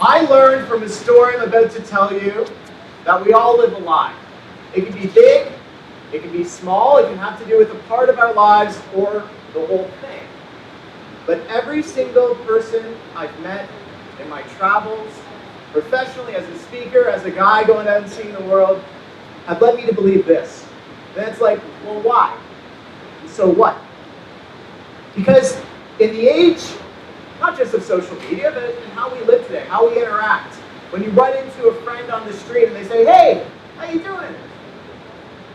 I learned from a story I'm about to tell you that we all live a lie. It can be big, it can be small, it can have to do with a part of our lives or the whole thing. But every single person I've met in my travels, professionally, as a speaker, as a guy going out and seeing the world, have led me to believe this. And it's like, well, why? And so what? Because in the age, not just of social media, but in how we live today, how we interact. When you run into a friend on the street and they say, hey, how you doing?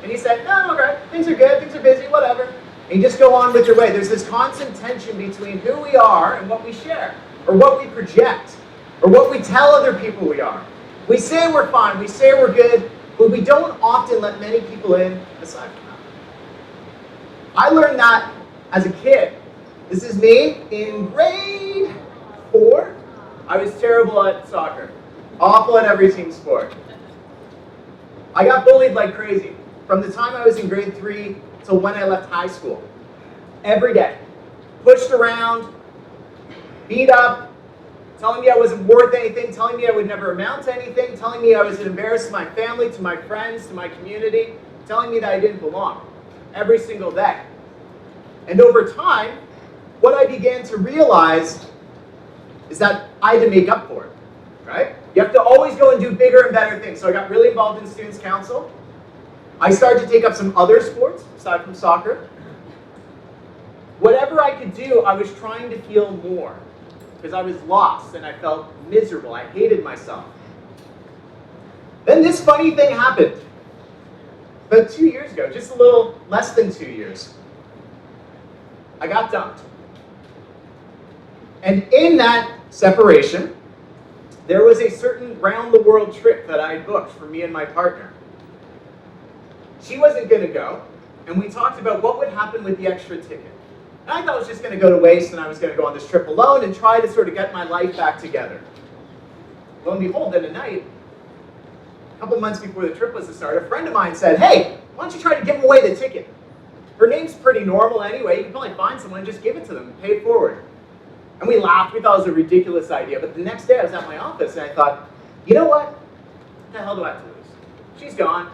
And you say, no, I'm okay, things are good, things are busy, whatever. And you just go on with your way. There's this constant tension between who we are and what we share, or what we project, or what we tell other people we are. We say we're fine, we say we're good, but we don't often let many people in aside from that. I learned that as a kid. This is me in grade 4. I was terrible at soccer. Awful at every team sport. I got bullied like crazy from the time I was in grade 3 till when I left high school. Every day. Pushed around, beat up, telling me I wasn't worth anything, telling me I would never amount to anything, telling me I was an embarrassment to my family, to my friends, to my community, telling me that I didn't belong. Every single day. And over time, what I began to realize is that I had to make up for it, right? You have to always go and do bigger and better things. So I got really involved in Students' Council. I started to take up some other sports, aside from soccer. Whatever I could do, I was trying to feel more, because I was lost and I felt miserable. I hated myself. Then this funny thing happened. About 2 years ago, just a little less than 2 years, I got dumped. And in that separation, there was a certain round-the-world trip that I had booked for me and my partner. She wasn't going to go, and we talked about what would happen with the extra ticket. And I thought it was just going to go to waste, and I was going to go on this trip alone and try to sort of get my life back together. Lo and behold, then a night, a couple months before the trip was to start, a friend of mine said, hey, why don't you try to give away the ticket? Her name's pretty normal anyway. You can probably find someone and just give it to them and pay it forward. And we laughed. We thought it was a ridiculous idea. But the next day I was at my office and I thought, you know what? What the hell do I have to lose? She's gone.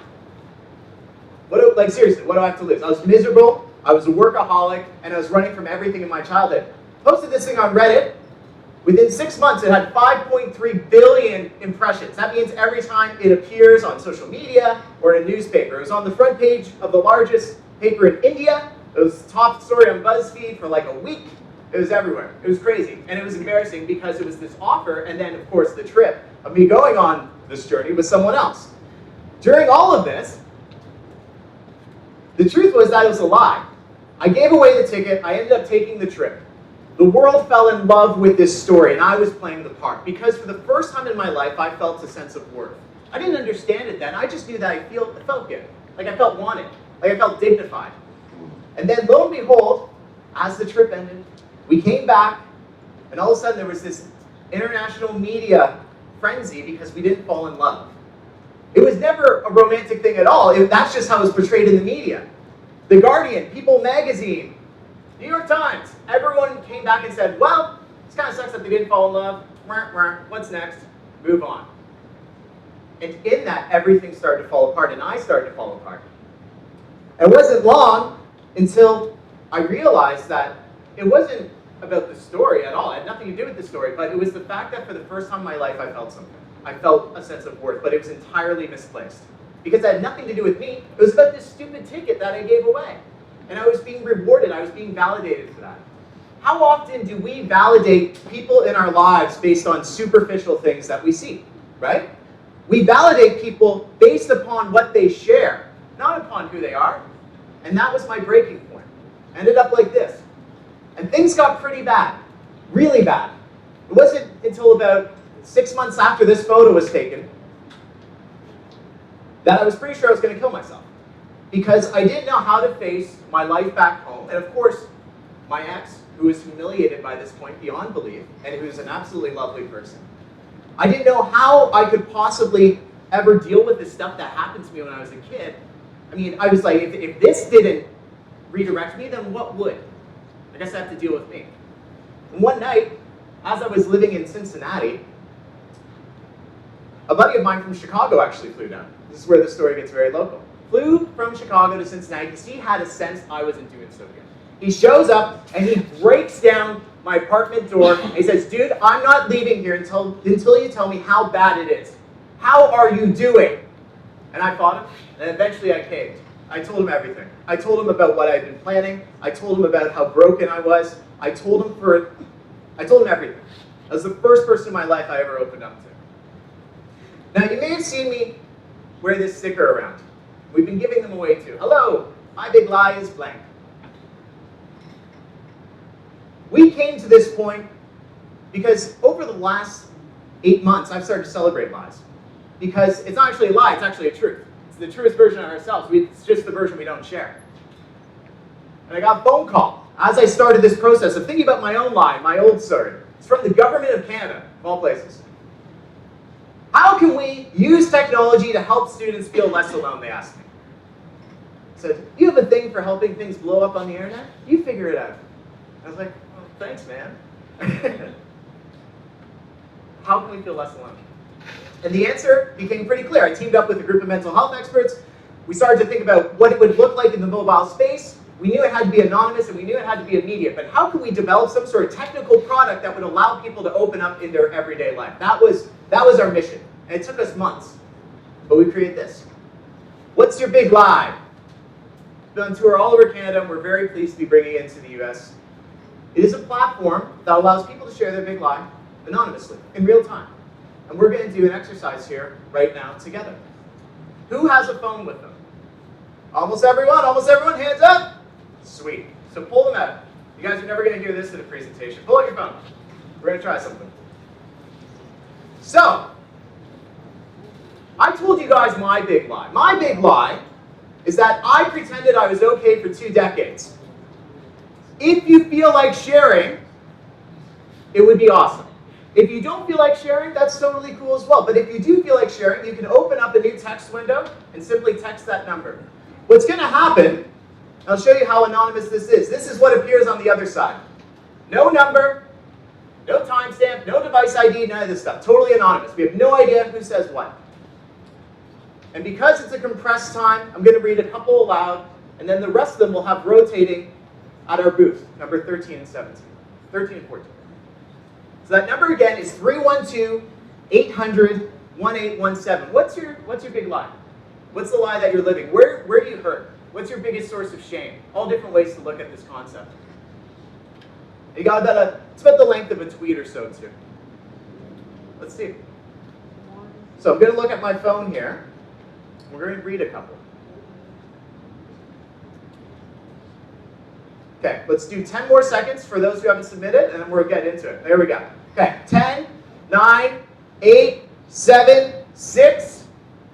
Seriously, what do I have to lose? I was miserable. I was a workaholic. And I was running from everything in my childhood. Posted this thing on Reddit. Within 6 months, it had 5.3 billion impressions. That means every time it appears on social media or in a newspaper. It was on the front page of the largest paper in India. It was the top story on BuzzFeed for like a week. It was everywhere. It was crazy. And it was embarrassing because it was this offer and then, of course, the trip of me going on this journey with someone else. During all of this, the truth was that it was a lie. I gave away the ticket. I ended up taking the trip. The world fell in love with this story, and I was playing the part. Because for the first time in my life, I felt a sense of worth. I didn't understand it then. I just knew that I felt good. Like I felt wanted. Like I felt dignified. And then, lo and behold, as the trip ended, we came back, and all of a sudden there was this international media frenzy because we didn't fall in love. It was never a romantic thing at all. That's just how it was portrayed in the media. The Guardian, People magazine, New York Times, everyone came back and said, well, it kind of sucks that they didn't fall in love. What's next? Move on. And in that, everything started to fall apart, and I started to fall apart. It wasn't long until I realized that it wasn't about the story at all. It had nothing to do with the story, but it was the fact that for the first time in my life, I felt something. I felt a sense of worth, but it was entirely misplaced. Because it had nothing to do with me. It was about this stupid ticket that I gave away. And I was being rewarded. I was being validated for that. How often do we validate people in our lives based on superficial things that we see, right? We validate people based upon what they share, not upon who they are. And that was my breaking point. Ended up like this. And things got pretty bad, really bad. It wasn't until about 6 months after this photo was taken that I was pretty sure I was going to kill myself. Because I didn't know how to face my life back home. And of course, my ex, who was humiliated by this point beyond belief, and who's an absolutely lovely person. I didn't know how I could possibly ever deal with the stuff that happened to me when I was a kid. I mean, I was like, if this didn't redirect me, then what would? I guess I have to deal with me. And one night, as I was living in Cincinnati, A buddy of mine from Chicago actually flew down. This is where the story gets very local. Flew from Chicago to Cincinnati because he had a sense I wasn't doing so good. He shows up and he breaks down my apartment door and he says, dude, I'm not leaving here until you tell me how bad it is. How are you doing? And I fought him, and eventually I caved. I told him everything. I told him about what I'd been planning. I told him about how broken I was. I told him everything. I was the first person in my life I ever opened up to. Now, you may have seen me wear this sticker around. We've been giving them away too. Hello, my big lie is blank. We came to this point because over the last 8 months, I've started to celebrate lies. Because it's not actually a lie, it's actually a truth. It's the truest version of ourselves. It's just the version we don't share. And I got a phone call as I started this process of thinking about my own lie, my old story. It's from the government of Canada, of all places. How can we use technology to help students feel less alone, they asked me. I said, you have a thing for helping things blow up on the internet? You figure it out. I was like, well, thanks, man. How can we feel less alone? And the answer became pretty clear. I teamed up with a group of mental health experts. We started to think about what it would look like in the mobile space. We knew it had to be anonymous and we knew it had to be immediate. But how could we develop some sort of technical product that would allow people to open up in their everyday life? That was our mission. And it took us months. But we created this. What's your big lie? We've been on tour all over Canada and we're very pleased to be bringing it into the US. It is a platform that allows people to share their big lie anonymously, in real time. And we're going to do an exercise here right now together. Who has a phone with them? Almost everyone, hands up. Sweet. So pull them out. You guys are never going to hear this in a presentation. Pull out your phone. We're going to try something. So, I told you guys my big lie. My big lie is that I pretended I was okay for 2 decades. If you feel like sharing, it would be awesome. If you don't feel like sharing, that's totally cool as well. But if you do feel like sharing, you can open up a new text window and simply text that number. What's going to happen, I'll show you how anonymous this is. This is what appears on the other side. No number, no timestamp, no device ID, none of this stuff. Totally anonymous. We have no idea who says what. And because it's a compressed time, I'm going to read a couple aloud, and then the rest of them will have rotating at our booth, number 13 and 17. 13 and 14. So that number again is 312-800-1817. What's your big lie? What's the lie that you're living? Where do you hurt? What's your biggest source of shame? All different ways to look at this concept. You got it's about the length of a tweet or so too. Let's see. So I'm going to look at my phone here. We're going to read a couple. Okay, let's do 10 more seconds for those who haven't submitted, and then we'll get into it. There we go. Okay, 10, 9, 8, 7, 6,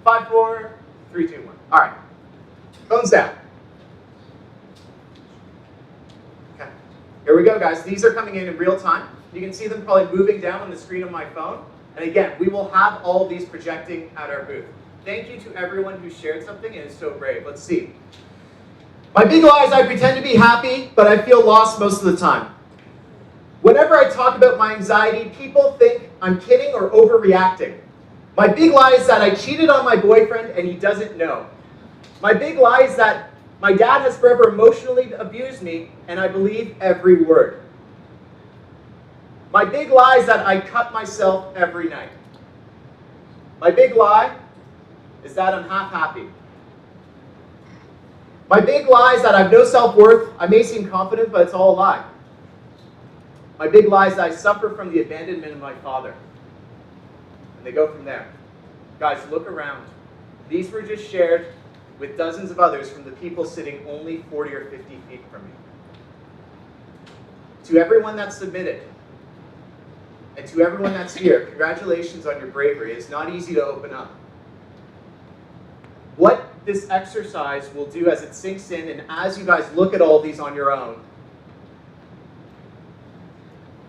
5, 4, 3, 2, 1. All right, phones down. Okay, here we go, guys. These are coming in real time. You can see them probably moving down on the screen of my phone. And again, we will have all of these projecting at our booth. Thank you to everyone who shared something and is so brave. Let's see. My big lie is I pretend to be happy, but I feel lost most of the time. Whenever I talk about my anxiety, people think I'm kidding or overreacting. My big lie is that I cheated on my boyfriend and he doesn't know. My big lie is that my dad has forever emotionally abused me and I believe every word. My big lie is that I cut myself every night. My big lie is that I'm half happy. My big lie is that I have no self-worth. I may seem confident, but it's all a lie. My big lie is that I suffer from the abandonment of my father. And they go from there. Guys, look around. These were just shared with dozens of others from the people sitting only 40 or 50 feet from me. To everyone that submitted, and to everyone that's here, congratulations on your bravery. It's not easy to open up. What this exercise will do as it sinks in, and as you guys look at all these on your own,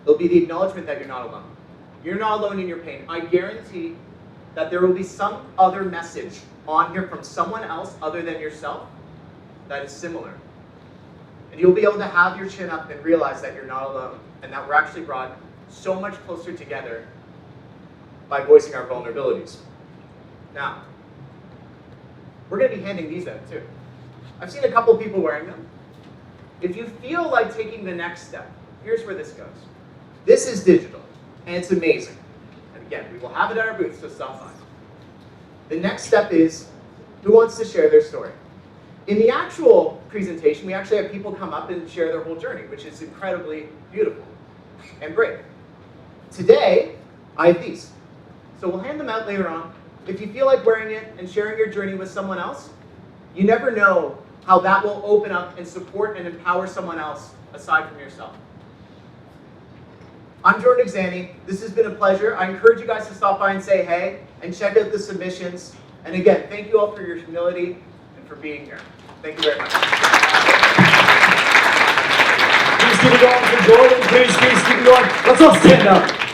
it'll be the acknowledgement that you're not alone. You're not alone in your pain. I guarantee that there will be some other message on here from someone else other than yourself that is similar. And you'll be able to have your chin up and realize that you're not alone, and that we're actually brought so much closer together by voicing our vulnerabilities. Now, we're going to be handing these out too. I've seen a couple people wearing them. If you feel like taking the next step, here's where this goes. This is digital, and it's amazing. And again, we will have it at our booth, so stop by. The next step is, who wants to share their story? In the actual presentation, we actually have people come up and share their whole journey, which is incredibly beautiful and brave. Today, I have these. So we'll hand them out later on. If you feel like wearing it and sharing your journey with someone else, you never know how that will open up and support and empower someone else aside from yourself. I'm Jordan Exani. This has been a pleasure. I encourage you guys to stop by and say hey and check out the submissions. And again, thank you all for your humility and for being here. Thank you very much. Please keep it going for Jordan. Please keep it going. Let's all stand up.